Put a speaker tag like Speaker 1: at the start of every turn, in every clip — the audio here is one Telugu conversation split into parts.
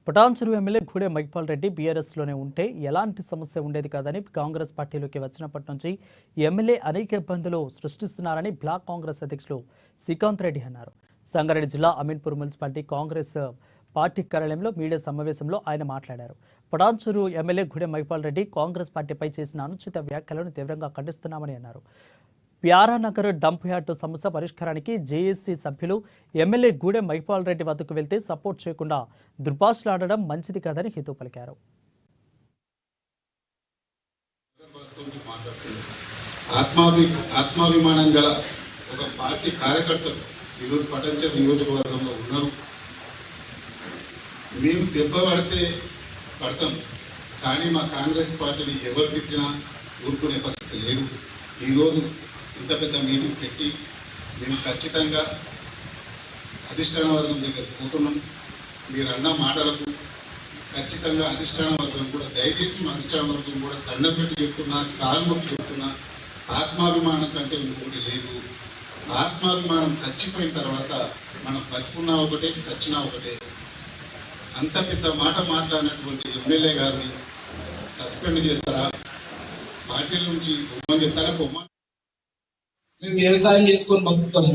Speaker 1: పటాన్చెరు ఎమ్మెల్యే గూడె మైపాల్ రెడ్డి బీఆర్ఎస్లోనే ఉంటే ఎలాంటి సమస్య ఉండేది కాదని కాంగ్రెస్ పార్టీలోకి వచ్చినప్పటి నుంచి ఎమ్మెల్యే అనేక ఇబ్బందులు సృష్టిస్తున్నారని బ్లాక్ కాంగ్రెస్ అధ్యక్షులు శ్రీకాంత్ రెడ్డి అన్నారు. సంగారెడ్డి జిల్లా అమీన్పూర్ మున్సిపాలిటీ కాంగ్రెస్ పార్టీ కార్యాలయంలో మీడియా సమావేశంలో ఆయన మాట్లాడారు. పటాన్చెరు ఎమ్మెల్యే గూడె మైపాల్ రెడ్డి కాంగ్రెస్ పార్టీపై చేసిన అనుచిత వ్యాఖ్యలను తీవ్రంగా ఖండిస్తున్నామని అన్నారు. ప్యారానగర్ డంప్ యార్డు సమస్య పరిష్కారానికి జేఏసీ సభ్యులు ఎమ్మెల్యే గూడె మైపాల్ రెడ్డి వద్దకు వెళ్తే సపోర్ట్ చేయకుండా దుర్భాషలాడడం మంచిది కాదని హితవు పలికారు.
Speaker 2: ఆత్మాభిమానం గల ఒక పార్టీ కార్యకర్తలు ఈరోజు పటాన్చెరు నియోజకవర్గంలో ఉన్నారు. మేము దెబ్బ పడితే పడతాం, కానీ మా కాంగ్రెస్ పార్టీని ఎవరు తిట్టినా ఊరుకునే పరిస్థితి లేదు. ఈరోజు ఇంత పెద్ద మీటింగ్ పెట్టి మేము ఖచ్చితంగా అధిష్టాన వర్గం దగ్గర పోతున్నాం. మీరు అన్న మాటలకు ఖచ్చితంగా అధిష్టాన వర్గం కూడా దయచేసి మా అధిష్టాన వర్గం కూడా దండం పెట్టి చెప్తున్నా, కాల్మొక్కి చెప్తున్నా, ఆత్మాభిమానం కంటే ఇంకొకటి లేదు. ఆత్మాభిమానం చచ్చిపోయిన తర్వాత మనం బతుకున్నా ఒకటే, చచ్చినా ఒకటే. అంత పెద్ద మాట మాట్లాడినటువంటి ఎమ్మెల్యే గారిని సస్పెండ్ చేస్తారా, పార్టీల నుంచి బొమ్మని చెప్తారా? బొమ్మ
Speaker 3: మేము వ్యవసాయం చేసుకొని బతుకుతాము.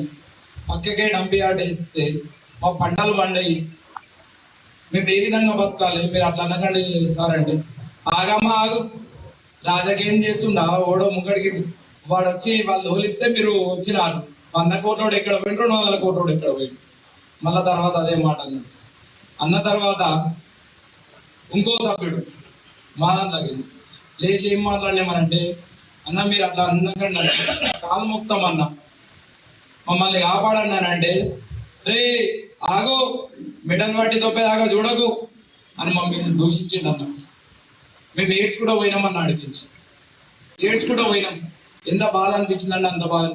Speaker 3: పక్కకే డంప్ యార్డ్ వేస్తే మా పంటలు పండాయి. మేము ఏ విధంగా బతకాలి? మీరు అట్లా అనకండి సార్. అంటే ఆగమ్మా ఆగు, రాజకీయం చేస్తుండా ఓడో ముగ్గడికి వాడు వచ్చి వాళ్ళు తోలిస్తే మీరు వచ్చినారు. 100 కోట్లోడు ఎక్కడ పోయిండు, 200 కోట్లోడు ఎక్కడ పోయిండు. మళ్ళా తర్వాత అదే మాట అన్న తర్వాత ఇంకో సభ్యుడు మా దాంట్లో లేచి ఏం మాట్లాడినామనంటే, అన్న మీరు అట్లా అన్నకండి, కాలు మొత్తం అన్న మమ్మల్ని కాపాడన్నానంటే, రే ఆగో మెడల్ వాటి తోపేదాకా చూడకు అని మమ్మల్ని దూషించిండు అన్న. మేము ఏడ్స్ కూడా పోయినామన్న, అడిగించి ఏడ్స్ కూడా పోయినాం. ఎంత బాధ అనిపించిందండి, అంత బాధ.